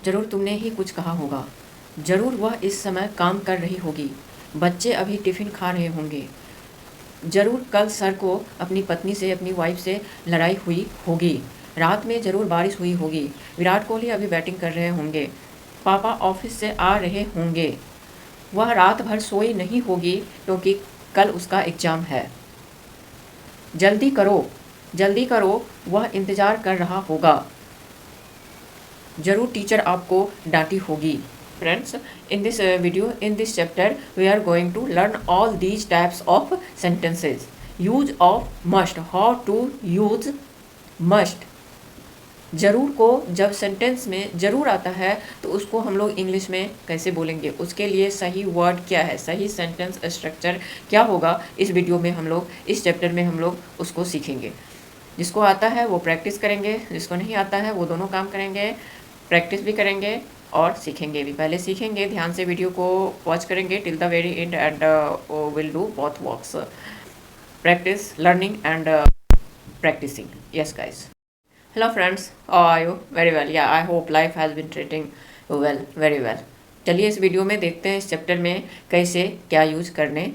जरूर तुमने ही कुछ कहा होगा। जरूर वह इस समय काम कर रही होगी। बच्चे अभी टिफिन खा रहे होंगे। जरूर कल सर को अपनी पत्नी से, अपनी वाइफ से लड़ाई हुई होगी। रात में जरूर बारिश हुई होगी। विराट कोहली अभी बैटिंग कर रहे होंगे। पापा ऑफिस से आ रहे होंगे। वह रात भर सोई नहीं होगी क्योंकि कल उसका एग्जाम है। जल्दी करो, जल्दी करो, वह इंतज़ार कर रहा होगा। जरूर टीचर आपको डांटी होगी। Friends, in this video, in this chapter, we are going to learn all these types of sentences. Use of must. How to use must. जरूर को जब सेंटेंस में जरूर आता है तो उसको हम लोग इंग्लिश में कैसे बोलेंगे, उसके लिए सही वर्ड क्या है, सही सेंटेंस स्ट्रक्चर क्या होगा, इस वीडियो में हम लोग, इस चैप्टर में हम लोग उसको सीखेंगे। जिसको आता है वो प्रैक्टिस करेंगे, जिसको नहीं आता है वो दोनों काम करेंगे, प्रैक्टिस भी करेंगे और सीखेंगे भी। पहले सीखेंगे, ध्यान से वीडियो को वॉच करेंगे till the very and and will do both works, practice, learning and practicing. Yes guys. Hello friends, how are you? Very well. Yeah, I hope life has been treating you well, very well. चलिए इस video में देखते हैं इस chapter में कैसे क्या use करने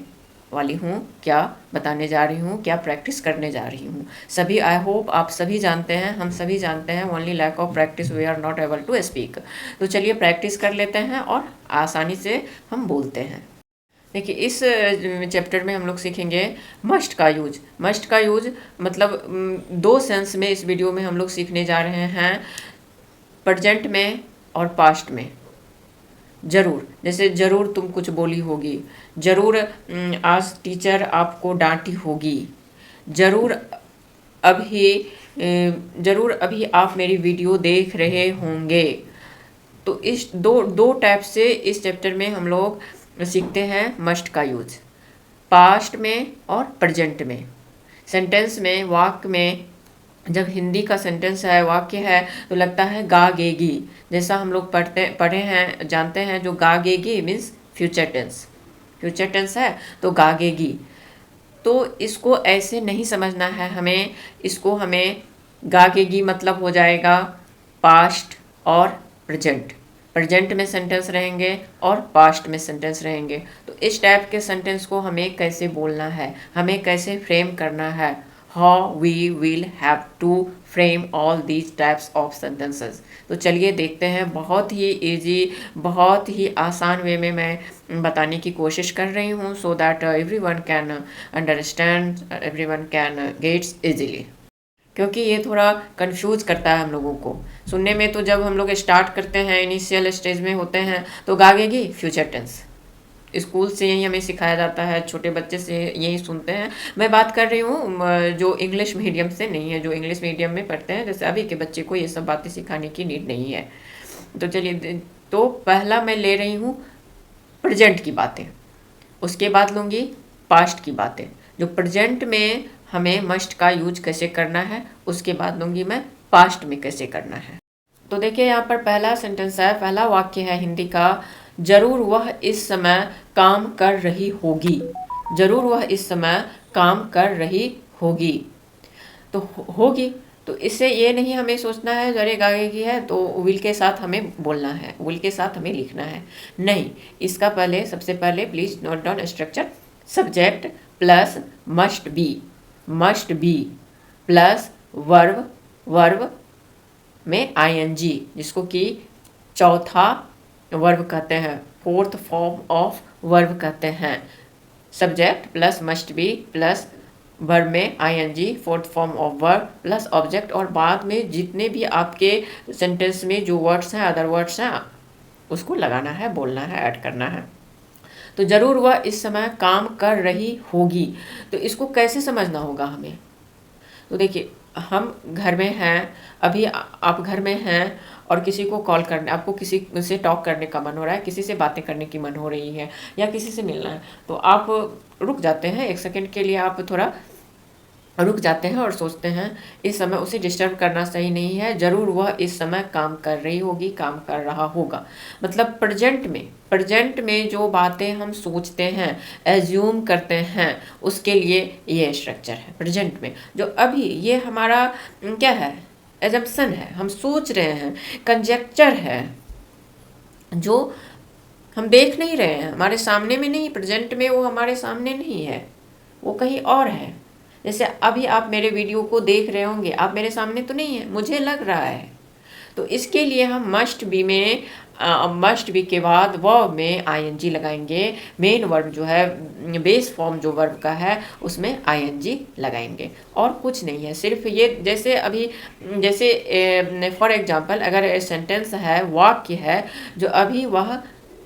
वाली हूँ, क्या बताने जा रही हूँ, क्या प्रैक्टिस करने जा रही हूँ। सभी आई होप आप सभी जानते हैं, हम सभी जानते हैं, only lack of practice we are not able to speak. तो चलिए प्रैक्टिस कर लेते हैं और आसानी से हम बोलते हैं। देखिए इस चैप्टर में हम लोग सीखेंगे मस्ट का यूज। मस्ट का यूज मतलब दो सेंस में इस वीडियो में हम लोग सीखने जा रहे हैं, प्रेजेंट में और पास्ट में। जरूर, जैसे जरूर तुम कुछ बोली होगी, जरूर आज टीचर आपको डांटी होगी, जरूर अभी आप मेरी वीडियो देख रहे होंगे। तो इस दो टाइप से इस चैप्टर में हम लोग सीखते हैं मस्ट का यूज, पास्ट में और प्रेजेंट में। सेंटेंस में, वाक्य में, जब हिंदी का सेंटेंस है, वाक्य है, तो लगता है गागेगी, जैसा हम लोग पढ़े हैं, जानते हैं। जो गागेगी means future tense, future tense है तो गागेगी। तो इसको ऐसे नहीं समझना है हमें, इसको हमें गागेगी मतलब हो जाएगा पास्ट और प्रेजेंट। प्रेजेंट में सेंटेंस रहेंगे और पास्ट में सेंटेंस रहेंगे। तो इस टाइप के सेंटेंस को हमें कैसे बोलना है, हमें कैसे फ्रेम करना है, how we will have to frame all these types of sentences. तो चलिए देखते हैं। बहुत ही इजी, बहुत ही आसान वे में मैं बताने की कोशिश कर रही हूँ, so that everyone can understand, everyone can gets easily. क्योंकि ये थोड़ा कंफ्यूज करता है हम लोगों को सुनने में। तो जब हम लोग स्टार्ट करते हैं, इनिशियल स्टेज में होते हैं, तो गागेगी फ्यूचर टेंस। स्कूल से यही हमें सिखाया जाता है, छोटे बच्चे से यही सुनते हैं। मैं बात कर रही हूँ जो इंग्लिश मीडियम से नहीं है, जो इंग्लिश मीडियम में पढ़ते हैं, जैसे अभी के बच्चे को ये सब बातें सिखाने की नीड नहीं है। तो चलिए, तो पहला मैं ले रही हूँ प्रेजेंट की बातें, उसके बाद लूँगी पास्ट की बातें। जो प्रेजेंट में हमें मस्ट का यूज कैसे करना है, उसके बाद लूँगी मैं पास्ट में कैसे करना है। तो देखिए यहाँ पर पहला सेंटेंस है, पहला वाक्य है हिंदी का, जरूर वह इस समय काम कर रही होगी। जरूर वह इस समय काम कर रही होगी। तो होगी, तो इससे ये नहीं हमें सोचना है जरे गागेगी है तो विल के साथ हमें बोलना है, विल के साथ हमें लिखना है, नहीं। इसका पहले, सबसे पहले please note down structure. Subject plus must be plus verb, verb में आईएनजी, जिसको कि चौथा वर्ब कहते हैं, फोर्थ फॉर्म ऑफ वर्ब कहते हैं। Subject plus must be plus verb में ING, fourth form of verb plus object, और बाद में जितने भी आपके सेंटेंस में जो वर्ड्स हैं, अदर वर्ड्स हैं, उसको लगाना है, बोलना है, ऐड करना है। तो ज़रूर वह इस समय काम कर रही होगी। तो इसको कैसे समझना होगा हमें? तो देखिए, हम घर में हैं, अभी आप घर में हैं और किसी को कॉल करने, आपको किसी से टॉक करने का मन हो रहा है, किसी से बातें करने की मन हो रही है, या किसी से मिलना है, तो आप रुक जाते हैं, एक सेकंड के लिए आप थोड़ा रुक जाते हैं और सोचते हैं इस समय उसे डिस्टर्ब करना सही नहीं है, ज़रूर वह इस समय काम कर रही होगी, काम कर रहा होगा। मतलब प्रेजेंट में जो बातें हम सोचते हैं, एज्यूम करते हैं, उसके लिए ये स्ट्रक्चर है प्रेजेंट में। जो अभी ये हमारा क्या है, एजम्पशन है, हम सोच रहे हैं, कंजेक्चर है, जो हम देख नहीं रहे हैं, हमारे सामने में नहीं, प्रेजेंट में वो हमारे सामने नहीं है, वो कहीं और है। जैसे अभी आप मेरे वीडियो को देख रहे होंगे, आप मेरे सामने तो नहीं है, मुझे लग रहा है। तो इसके लिए हम मस्ट बी में मस्ट बी के बाद वर्ब में आईएनजी लगाएंगे। मेन वर्ब जो है, बेस फॉर्म जो वर्ब का है, उसमें आईएनजी लगाएंगे और कुछ नहीं है। सिर्फ ये जैसे अभी जैसे फॉर एग्जांपल अगर सेंटेंस है, वाक्य है, जो अभी वह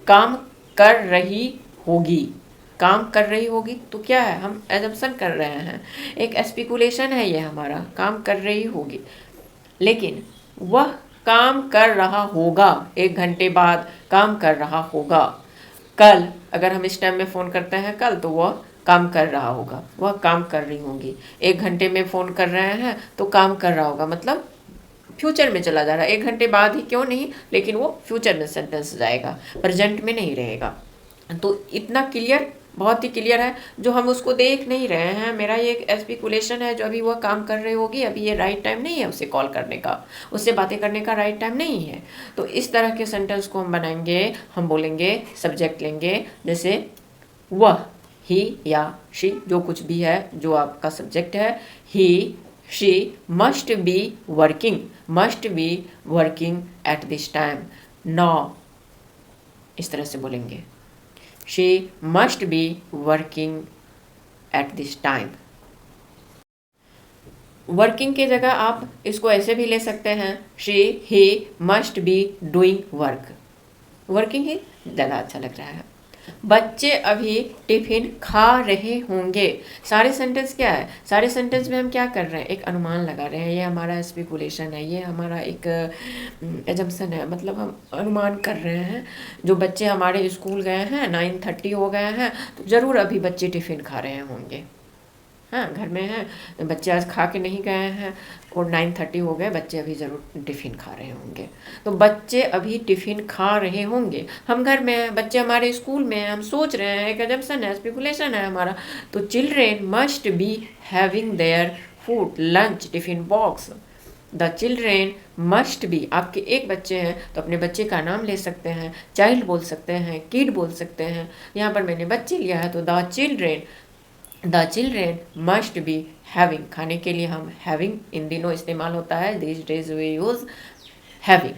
काम कर रही होगी, काम कर रही होगी, तो क्या है, हम एजम्पशन कर रहे हैं, एक स्पेकुलेशन है ये हमारा, काम कर रही होगी। लेकिन वह काम कर रहा होगा, 1 घंटे बाद काम कर रहा होगा। कल अगर हम इस टाइम में फ़ोन करते हैं कल, तो वह काम कर रहा होगा, वह काम कर रही होंगी। 1 घंटे में फ़ोन कर रहे हैं तो काम कर रहा होगा, मतलब फ्यूचर में चला जा रहा है। 1 घंटे बाद ही क्यों नहीं, लेकिन वो फ्यूचर में सेंटेंस जाएगा, प्रेजेंट में नहीं रहेगा। तो इतना क्लियर, बहुत ही क्लियर है। जो हम उसको देख नहीं रहे हैं, मेरा ये एक स्पेकुलेशन है, जो अभी वह काम कर रही होगी, अभी ये राइट टाइम नहीं है उसे कॉल करने का, उससे बातें करने का राइट टाइम नहीं है। तो इस तरह के सेंटेंस को हम बनाएंगे, हम बोलेंगे, सब्जेक्ट लेंगे, जैसे वह, ही या शी, जो कुछ भी है, जो आपका सब्जेक्ट है, he she must be working, must be working at this time, now, इस तरह से बोलेंगे, she must be working at this time. Working की जगह आप इसको ऐसे भी ले सकते हैं, she he must be doing work, working ही ज़्यादा अच्छा लग रहा है। बच्चे अभी टिफिन खा रहे होंगे। सारे सेंटेंस क्या है, सारे सेंटेंस में हम क्या कर रहे हैं, एक अनुमान लगा रहे हैं, ये हमारा स्पेकुलेशन है, ये हमारा एक एजम्पशन है, मतलब हम अनुमान कर रहे हैं। जो बच्चे हमारे स्कूल गए हैं, 9:30 हो गए हैं, तो ज़रूर अभी बच्चे टिफ़िन खा रहे होंगे। हाँ, घर में हैं, बच्चे आज खा के नहीं गए हैं और 9:30 हो गए, बच्चे अभी ज़रूर टिफ़िन खा रहे होंगे। तो बच्चे अभी टिफ़िन खा रहे होंगे, हम घर में हैं, बच्चे हमारे स्कूल में हैं, हम सोच रहे हैं, एक एजम्पशन है, स्पेकुलेशन है हमारा। तो children must be having their food, lunch, tiffin box. The children must B, आपके एक बच्चे हैं तो अपने बच्चे का नाम ले सकते हैं, चाइल्ड बोल सकते हैं, किड बोल सकते हैं। यहाँ पर मैंने बच्चे लिया है, तो the children must be having, खाने के लिए हम हैविंग इन दिनों इस्तेमाल होता है, this days we use having,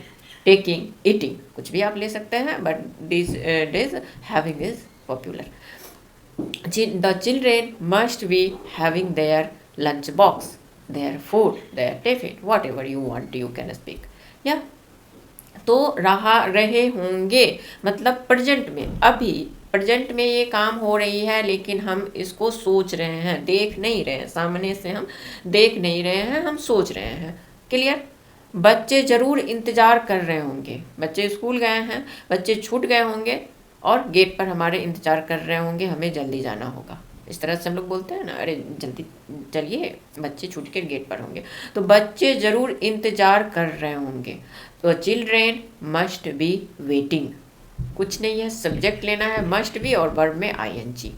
taking, eating, कुछ भी आप ले सकते हैं, but this days having is popular. The children must be having their lunch box, their food, their tiffin, whatever you want, you can speak. या तो रहे होंगे मतलब प्रेजेंट में, अभी प्रेजेंट में ये काम हो रही है, लेकिन हम इसको सोच रहे हैं, देख नहीं रहे हैं, सामने से हम देख नहीं रहे हैं, हम सोच रहे हैं। क्लियर। बच्चे ज़रूर इंतज़ार कर रहे होंगे, बच्चे स्कूल गए हैं, बच्चे छूट गए होंगे और गेट पर हमारे इंतज़ार कर रहे होंगे, हमें जल्दी जाना होगा। इस तरह से हम लोग बोलते हैं ना, अरे जल्दी चलिए, बच्चे छूट के गेट पर होंगे। तो बच्चे ज़रूर इंतज़ार कर रहे होंगे। तो चिल्ड्रेन मस्ट बी वेटिंग, कुछ नहीं है, सब्जेक्ट लेना है मस्ट बी और वर्ब में आईएनजी,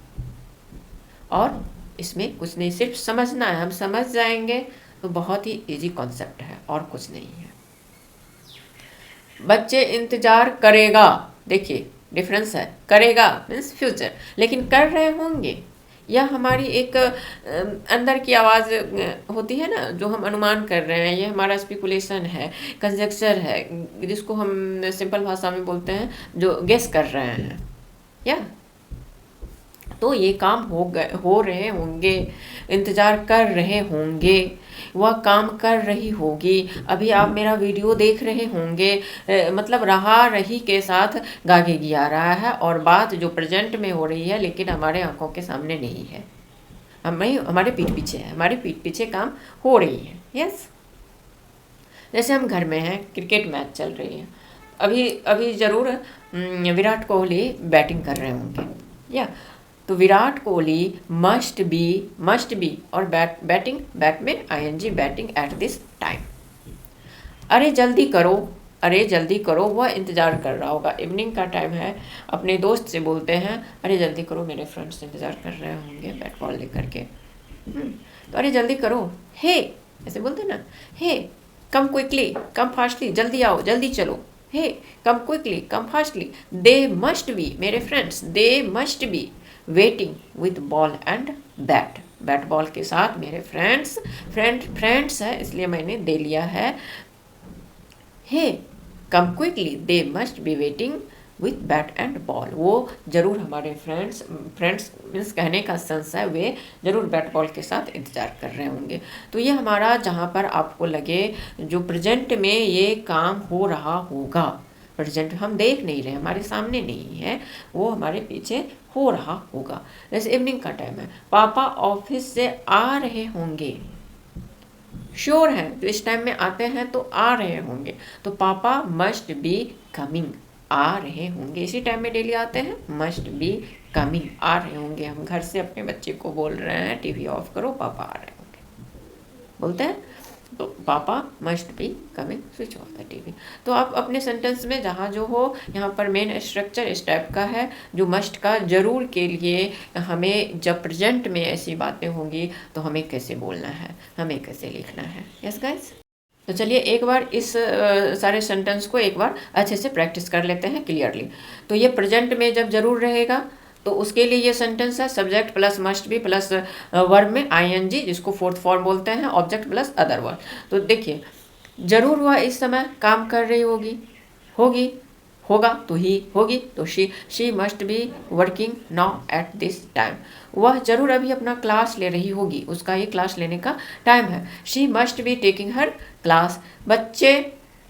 और इसमें कुछ नहीं, सिर्फ समझना है, हम समझ जाएंगे तो बहुत ही इजी कॉन्सेप्ट है और कुछ नहीं है। बच्चे इंतज़ार करेगा, देखिए डिफरेंस है, करेगा मीन्स फ्यूचर, लेकिन कर रहे होंगे, यह हमारी एक अंदर की आवाज़ होती है ना, जो हम अनुमान कर रहे हैं, ये हमारा स्पेकुलेशन है, कंजक्चर है, जिसको हम सिंपल भाषा में बोलते हैं, जो गेस कर रहे हैं। या तो ये काम हो रहे होंगे, इंतज़ार कर रहे होंगे, वह काम कर रही होगी, अभी आप मेरा वीडियो देख रहे होंगे, मतलब रही के साथ गागेगी आ रहा है, और बात जो प्रेजेंट में हो रही है लेकिन हमारे आंखों के सामने नहीं है, हमारे पीठ पीछे है, हमारे पीठ पीछे काम हो रही है। यस, जैसे हम घर में हैं, क्रिकेट मैच चल रही है, अभी ज़रूर विराट कोहली बैटिंग कर रहे होंगे, या तो विराट कोहली मस्ट बी और बैटिंग, बैट में ING, batting at this time. अरे जल्दी करो, वह इंतज़ार कर रहा होगा, इवनिंग का टाइम है, अपने दोस्त से बोलते हैं, अरे जल्दी करो, मेरे फ्रेंड्स इंतज़ार कर रहे होंगे बैट बॉल लेकर के। तो अरे जल्दी करो, हे, ऐसे बोलते ना, हे कम क्विकली, कम फास्टली, जल्दी आओ, जल्दी चलो, hey come quickly, come fastly, they must be, मेरे friends they must be waiting with ball and bat, bat ball के साथ मेरे फ्रेंड्स है इसलिए मैंने दे लिया है। Hey come quickly, they must be waiting with bat and ball, वो जरूर हमारे फ्रेंड्स मीन्स कहने का सेंस है वे जरूर बैट बॉल के साथ इंतज़ार कर रहे होंगे। तो ये हमारा जहाँ पर आपको लगे जो प्रेजेंट में ये काम हो रहा होगा, प्रेजेंट हम देख नहीं रहे, हमारे सामने नहीं है, वो हमारे पीछे हो रहा होगा। जैसे इवनिंग का टाइम है, पापा ऑफिस से आ रहे होंगे, श्योर है तो इस टाइम में आते हैं तो आ रहे होंगे, तो पापा मस्ट बी कमिंग, आ रहे होंगे, इसी टाइम में डेली आते हैं, मस्ट बी कमिंग, आ रहे होंगे। हम घर से अपने बच्चे को बोल रहे हैं टीवी ऑफ करो, पापा आ रहे होंगे, बोलते हैं तो पापा must be coming, switch off the TV. तो आप अपने सेंटेंस में जहाँ जो हो, यहाँ पर मेन स्ट्रक्चर इस टाइप का है जो मस्ट का जरूर के लिए हमें जब प्रेजेंट में ऐसी बातें होंगी तो हमें कैसे बोलना है, हमें कैसे लिखना है। यस गाइस, तो चलिए एक बार इस सारे सेंटेंस को एक बार अच्छे से प्रैक्टिस कर लेते हैं क्लियरली। तो ये प्रेजेंट में जब जरूर रहेगा तो उसके लिए ये सेंटेंस है subject plus must be plus verb में आईएनजी, जिसको फोर्थ फॉर्म बोलते हैं, ऑब्जेक्ट प्लस अदर वर्ब। तो देखिए जरूर वह इस समय काम कर रही होगी, होगी, होगा तो ही, होगी तो she must be working now at this time, वह जरूर अभी अपना क्लास ले रही होगी, उसका ये क्लास लेने का टाइम है। She must be taking her class, बच्चे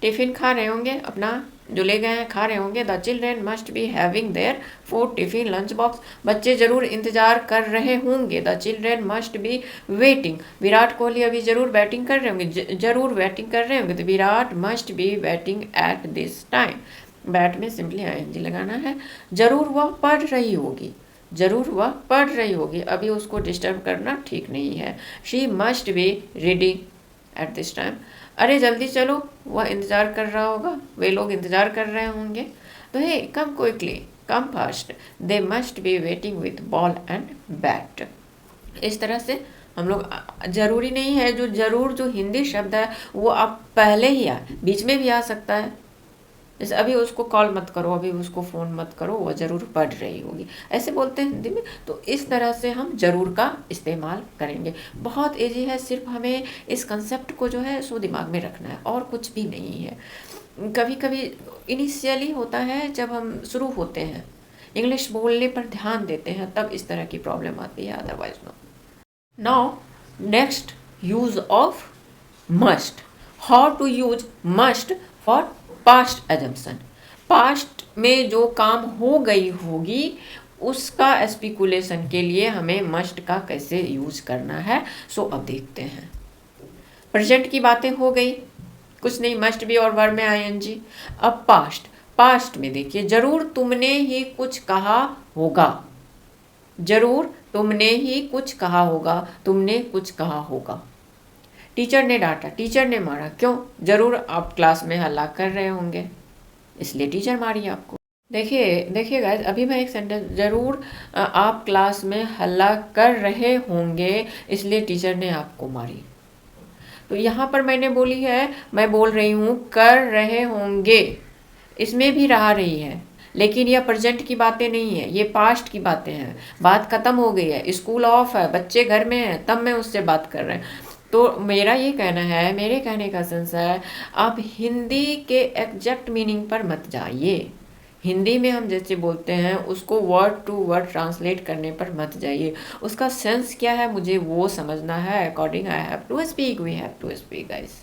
टिफिन खा रहे होंगे, अपना जो ले गए हैं खा रहे होंगे। The children must be having their food tiffin lunch box, बच्चे जरूर इंतजार कर रहे होंगे। The children must be waiting, Virat Kohli अभी जरूर बैटिंग कर रहे होंगे, जरूर बैटिंग कर रहे होंगे, तो Virat must be batting at this time, bat में सिंपली आईएनजी लगाना है। जरूर वह पढ़ रही होगी, जरूर वह पढ़ रही होगी, अभी उसको डिस्टर्ब करना ठीक नहीं है। She must be reading eight this time, अरे जल्दी चलो, वह इंतज़ार कर रहा होगा, वे लोग इंतज़ार कर रहे होंगे। तो hey come quickly, come fast, they must be waiting with ball and bat. इस तरह से हम लोग, जरूरी नहीं है जो जरूर जो हिंदी शब्द है वो आप पहले ही आए, बीच में भी आ सकता है। जैसे अभी उसको कॉल मत करो, अभी उसको फ़ोन मत करो, वह ज़रूर पढ़ रही होगी, ऐसे बोलते हैं हिंदी में। तो इस तरह से हम ज़रूर का इस्तेमाल करेंगे। बहुत ईजी है, सिर्फ हमें इस कंसेप्ट को जो है सो दिमाग में रखना है और कुछ भी नहीं है। कभी कभी इनिशियली होता है जब हम शुरू होते हैं, इंग्लिश बोलने पर ध्यान देते हैं, तब इस तरह की प्रॉब्लम आती है, otherwise no. Now next, use of must, how to use must for past assumption, past में जो काम हो गई होगी उसका स्पेकुलेशन के लिए हमें मस्ट का कैसे यूज करना है, सो अब देखते हैं। प्रेजेंट की बातें हो गई, कुछ नहीं, मस्ट भी और वर्ब में आईएनजी। अब पास्ट, पास्ट में देखिए जरूर तुमने ही कुछ कहा होगा, जरूर तुमने ही कुछ कहा होगा, तुमने कुछ कहा होगा। टीचर ने डांटा, टीचर ने मारा, क्यों? जरूर आप क्लास में हल्ला कर रहे होंगे इसलिए टीचर मारी आपको। देखिए गाइस, अभी मैं एक सेंटेंस, जरूर आप क्लास में हल्ला कर रहे होंगे इसलिए टीचर ने आपको मारी। तो यहाँ पर मैंने बोली है, मैं बोल रही हूँ कर रहे होंगे, इसमें भी रहा रही है, लेकिन यह प्रेजेंट की बातें नहीं है, ये पास्ट की बातें हैं। बात खत्म हो गई है, स्कूल ऑफ है, बच्चे घर में हैं, तब मैं उससे बात कर रहे हैं। तो मेरा ये कहना है, मेरे कहने का सेंस है, आप हिंदी के एग्जैक्ट मीनिंग पर मत जाइए। हिंदी में हम जैसे बोलते हैं उसको वर्ड टू वर्ड ट्रांसलेट करने पर मत जाइए, उसका सेंस क्या है मुझे वो समझना है। According I have to speak, we have to speak guys.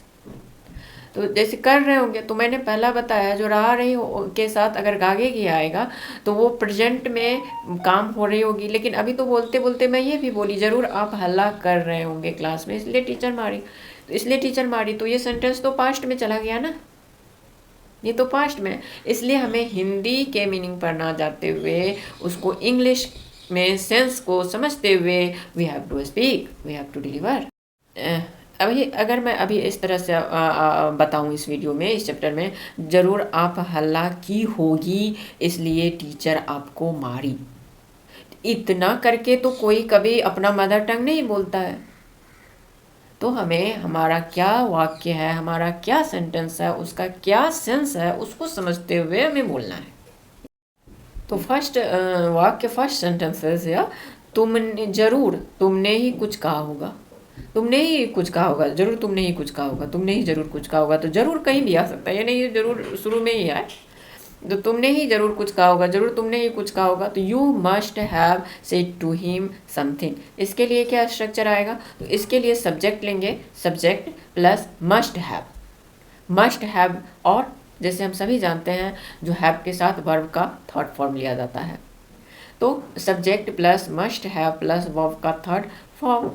तो जैसे कर रहे होंगे, तो मैंने पहला बताया जो रहा रही के साथ अगर गागे की आएगा तो वो प्रेजेंट में काम हो रही होगी। लेकिन अभी तो बोलते बोलते मैं ये भी बोली जरूर आप हल्ला कर रहे होंगे क्लास में इसलिए टीचर मारी, तो इसलिए टीचर मारी, तो ये सेंटेंस तो पास्ट में चला गया ना, ये तो पास्ट में। इसलिए हमें हिंदी के मीनिंग पर ना जाते हुए उसको इंग्लिश में सेंस को समझते हुए we have to speak, we have to deliver. अभी अगर मैं अभी इस तरह से बताऊं इस वीडियो में, इस चैप्टर में, ज़रूर आप हल्ला की होगी इसलिए टीचर आपको मारी, इतना करके तो कोई कभी अपना मदर टंग नहीं बोलता है। तो हमें हमारा क्या वाक्य है, हमारा क्या सेंटेंस है, उसका क्या सेंस है, उसको समझते हुए हमें बोलना है। तो फर्स्ट वाक्य, फर्स्ट सेंटेंस या तुमने जरूर, तुमने ही कुछ कहा होगा, तुमने ही कुछ कहा होगा, जरूर तुमने ही कुछ कहा होगा, तुमने ही जरूर कुछ कहा होगा। तो जरूर कहीं भी आ सकता है, ये नहीं जरूर शुरू में ही आए। तो तुमने ही जरूर कुछ कहा होगा, जरूर तुमने ही कुछ कहा होगा। तो you must have said to him something, इसके लिए क्या स्ट्रक्चर आएगा? तो इसके लिए सब्जेक्ट लेंगे, subject plus must have. Must have, और जैसे हम सभी जानते हैं जो हैव के साथ वर्ब का थर्ड फॉर्म लिया जाता है, तो subject plus must have plus verb का थर्ड फॉर्म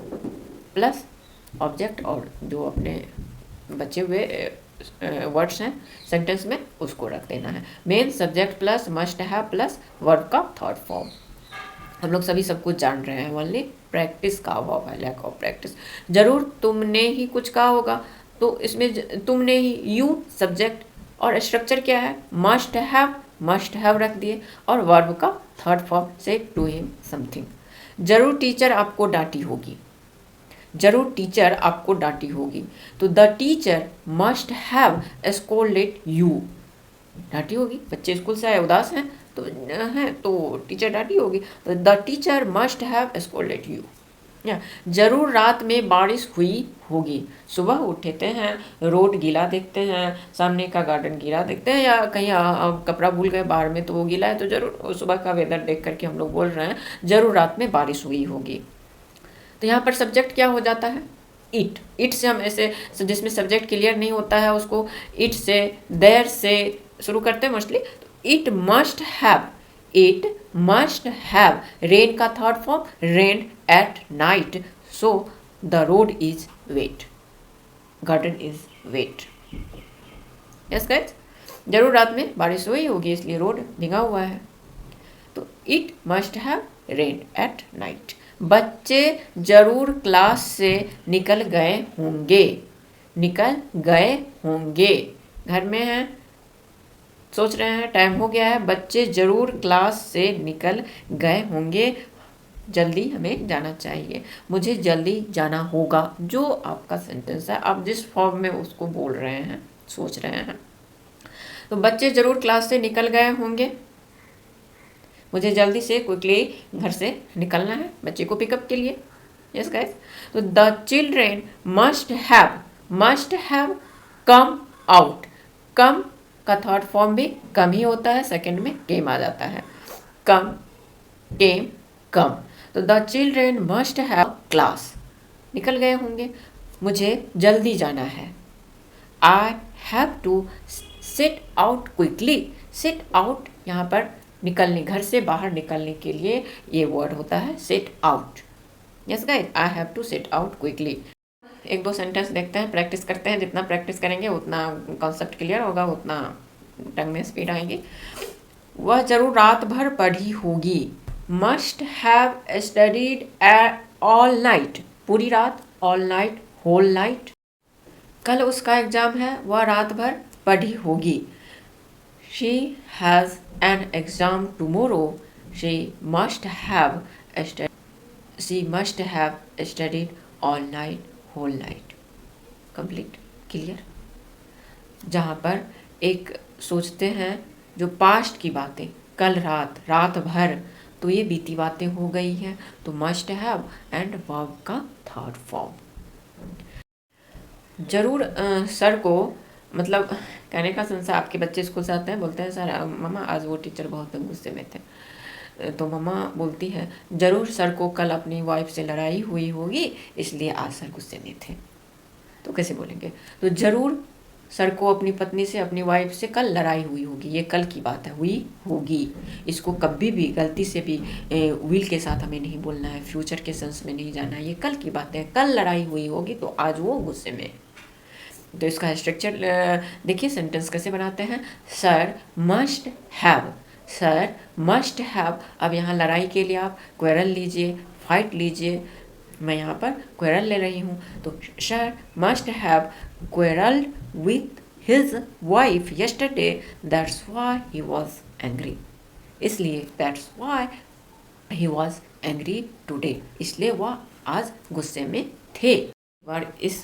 प्लस ऑब्जेक्ट, और जो अपने बचे हुए वर्ड्स हैं सेंटेंस में उसको रख देना है। Main subject plus must have plus verb का थर्ड फॉर्म। हम लोग सभी सब कुछ जान रहे हैं, ओनली प्रैक्टिस का अभाव है, लैक ऑफ प्रैक्टिस। जरूर तुमने ही कुछ कहा होगा, तो इसमें तुमने ही, यू सब्जेक्ट, और स्ट्रक्चर क्या है? मस्ट हैव रख दिए, और वर्ब का थर्ड फॉर्म से टू हिम समथिंग। जरूर टीचर आपको डांटी होगी, जरूर टीचर आपको डांटी होगी। तो the teacher must have scolded you, डांटी होगी, बच्चे स्कूल से आए उदास हैं तो टीचर डांटी होगी। तो the teacher must have scolded you. या जरूर रात में बारिश हुई होगी, सुबह उठते हैं, रोड गीला देखते हैं, सामने का गार्डन गीला देखते हैं, या कहीं कपड़ा भूल गए बाहर में तो वो गीला है, तो जरूर सुबह का वेदर देख करके हम लोग बोल रहे हैं जरूर रात में बारिश हुई होगी। तो यहाँ पर सब्जेक्ट क्या हो जाता है? इट से हम ऐसे, जिसमें सब्जेक्ट क्लियर नहीं होता है उसको इट से, देयर से शुरू करते हैं mostly. It must have rain का third form, rain at night, so the road is wet, garden is wet. Yes guys, जरूर रात में बारिश हुई होगी इसलिए रोड भीगा हुआ है। तो it must have rain at night. बच्चे जरूर क्लास से निकल गए होंगे, निकल गए होंगे, घर में हैं, सोच रहे हैं टाइम हो गया है, बच्चे जरूर क्लास से निकल गए होंगे, जल्दी हमें जाना चाहिए, मुझे जल्दी जाना होगा। जो आपका सेंटेंस है, आप जिस फॉर्म में उसको बोल रहे हैं, सोच रहे हैं। तो बच्चे जरूर क्लास से निकल गए होंगे, मुझे जल्दी से क्विकली घर से निकलना है बच्चे को पिकअप के लिए। यस गाइस, तो the children must have come out. Come का थर्ड फॉर्म भी कम ही होता है, सेकंड में केम आ जाता है, कम केम कम। तो the children must have class, निकल गए होंगे, मुझे जल्दी जाना है। I have to set out quickly. Set out यहाँ पर निकलने, घर से बाहर निकलने के लिए ये वर्ड होता है set out. Yes guys, I have to set out quickly. एक दो सेंटेंस देखते हैं, प्रैक्टिस करते हैं, जितना प्रैक्टिस करेंगे उतना कॉन्सेप्ट क्लियर होगा, उतना टंग में स्पीड आएगी। वह जरूर रात भर पढ़ी होगी, must have studied all night, पूरी रात, ऑल नाइट, होल नाइट। कल उसका एग्जाम है, वह रात भर पढ़ी होगी, she has an exam tomorrow, she must have studied all night, whole night। complete, clear। जहाँ पर एक सोचते हैं जो पास्ट की बातें, कल रात, रात भर, तो ये बीती बातें हो गई हैं, तो मस्ट हैव एंड वर्ब का थर्ड फॉर्म। जरूर सर को, मतलब कहने का सेंस, आपके बच्चे स्कूल से आते हैं, बोलते हैं सर मम्मा आज वो टीचर बहुत गुस्से में थे, तो मम्मा बोलती है जरूर सर को कल अपनी वाइफ से लड़ाई हुई होगी इसलिए आज सर गुस्से में थे। तो कैसे बोलेंगे? तो जरूर सर को अपनी पत्नी से, अपनी वाइफ से कल लड़ाई हुई होगी, ये कल की बात है, हुई होगी। इसको कभी भी गलती से भी विल के साथ हमें नहीं बोलना है, फ्यूचर के सेंस में नहीं जाना है, ये कल की बात है, कल लड़ाई हुई होगी तो आज वो गुस्से में। तो इसका स्ट्रक्चर देखिए, सेंटेंस कैसे बनाते हैं। Sir must have, sir must have. अब यहाँ लड़ाई के लिए आप क्वेरल लीजिए, फाइट लीजिए, मैं यहाँ पर क्वेरल ले रही हूँ। तो sir must have quarrelled with his wife yesterday, that's why he was angry। इसलिए that's why he was angry today, इसलिए वह आज गुस्से में थे। बार इस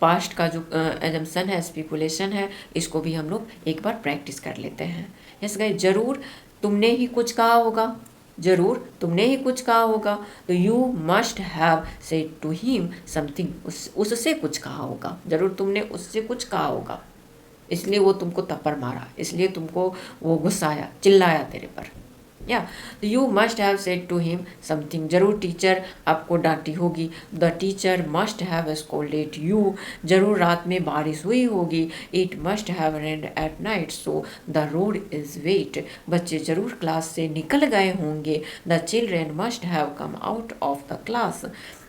पास्ट का जो एजम्पशन है, स्पेकुलेशन है, इसको भी हम लोग एक बार प्रैक्टिस कर लेते हैं। यस गाइस, ज़रूर तुमने ही कुछ कहा होगा, ज़रूर तुमने ही कुछ कहा होगा। तो you must have said to him something, उससे कुछ कहा होगा, ज़रूर तुमने उससे कुछ कहा होगा, इसलिए वो तुमको थप्पड़ मारा, इसलिए तुमको वो गुस्साया, चिल्लाया तेरे पर। या you must have said to him something, जरूर टीचर आपको डांटी होगी। The teacher must have scolded you, जरूर रात में बारिश हुई होगी। It must have rained at night so the road is wet, बच्चे जरूर क्लास से निकल गए होंगे। The children must have come out of the class,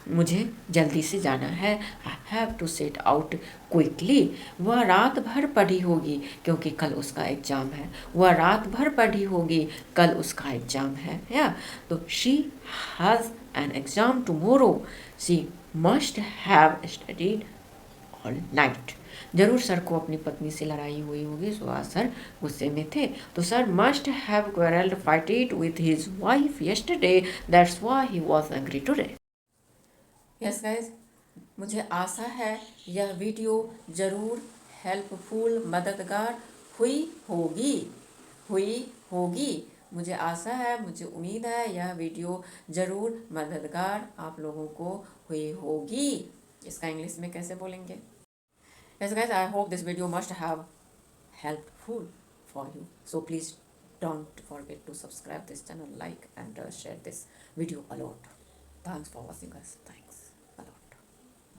मुझे जल्दी से जाना है। I have to set out quickly, वह रात भर पढ़ी होगी क्योंकि कल उसका एग्ज़ाम है। वह रात भर पढ़ी होगी, कल उसका एग्ज़ाम है। या तो she has an exam tomorrow, she must have studied all night, जरूर सर को अपनी पत्नी से लड़ाई हुई होगी, सो आज सर गुस्से में थे। तो sir must have quarrelled fighted with his wife yesterday, that's why he was angry today. Yes guys, मुझे आशा है यह वीडियो ज़रूर हेल्पफुल, मददगार हुई होगी। मुझे आशा है, मुझे उम्मीद है यह वीडियो ज़रूर मददगार आप लोगों को हुई होगी। इसका इंग्लिश में कैसे बोलेंगे? Yes guys, I hope this video must have helpful for you, so please don't forget to subscribe this channel, like and share this video a lot. Thanks for watching guys. Thanks.